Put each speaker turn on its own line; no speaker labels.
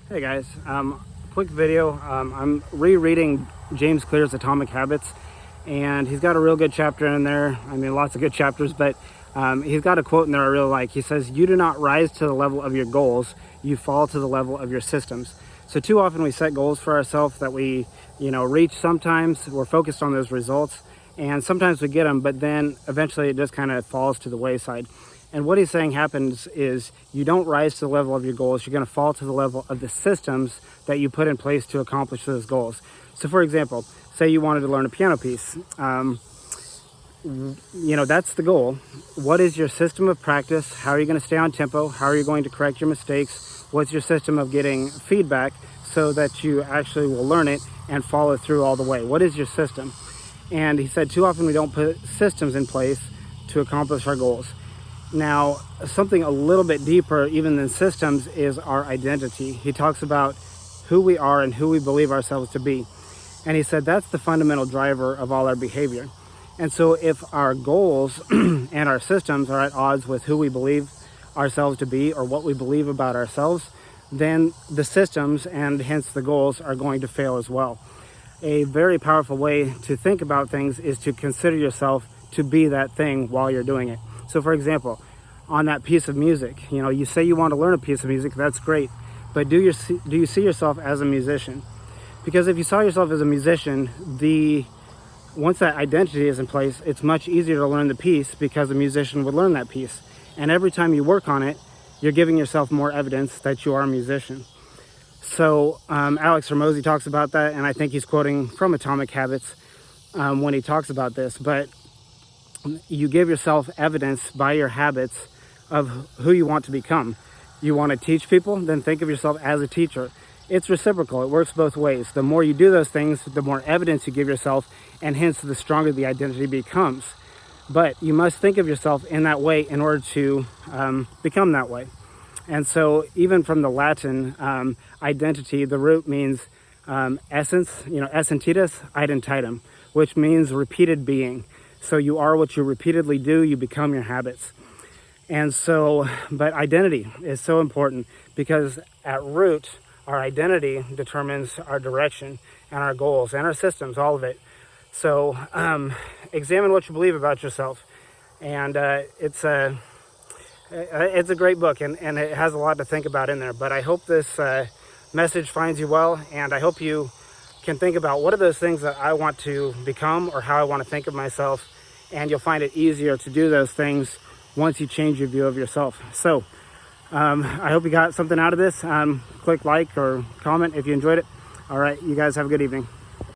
Hey guys, quick video. I'm rereading James Clear's Atomic Habits, and he's got a real good chapter in there. I mean, lots of good chapters, but he's got a quote in there I really like. He says, "You do not rise to the level of your goals, you fall to the level of your systems." So too often we set goals for ourselves that we, reach. Sometimes we're focused on those results, and sometimes we get them, but then eventually it just kind of falls to the wayside. And what he's saying happens is you don't rise to the level of your goals. You're going to fall to the level of the systems that you put in place to accomplish those goals. So for example, say you wanted to learn a piano piece. That's the goal. What is your system of practice? How are you going to stay on tempo? How are you going to correct your mistakes? What's your system of getting feedback so that you actually will learn it and follow through all the way? What is your system? And he said too often we don't put systems in place to accomplish our goals. Now, something a little bit deeper even than systems is our identity. He talks about who we are and who we believe ourselves to be. And he said that's the fundamental driver of all our behavior. And so if our goals and our systems are at odds with who we believe ourselves to be or what we believe about ourselves, then the systems and hence the goals are going to fail as well. A very powerful way to think about things is to consider yourself to be that thing while you're doing it. So for example, on that piece of music, you say you want to learn a piece of music, that's great. But do you see yourself as a musician? Because if you saw yourself as a musician, once that identity is in place, it's much easier to learn the piece because a musician would learn that piece. And every time you work on it, you're giving yourself more evidence that you are a musician. So Alex Hormozi talks about that, and I think he's quoting from Atomic Habits when he talks about this. But you give yourself evidence by your habits of who you want to become. You want to teach people, then think of yourself as a teacher. It's reciprocal. It works both ways. The more you do those things, the more evidence you give yourself, and hence the stronger the identity becomes. But you must think of yourself in that way in order to become that way. And so even from the Latin identity, the root means essence, essentitas identitum, which means repeated being. So you are what you repeatedly do, you become your habits. And so, but identity is so important because at root, our identity determines our direction and our goals and our systems, all of it. So examine what you believe about yourself. And it's a great book, and it has a lot to think about in there. But I hope this message finds you well, and I hope you can think about what are those things that I want to become or how I want to think of myself. And you'll find it easier to do those things once you change your view of yourself. So I hope you got something out of this. Click like or comment if you enjoyed it. All right, you guys have a good evening.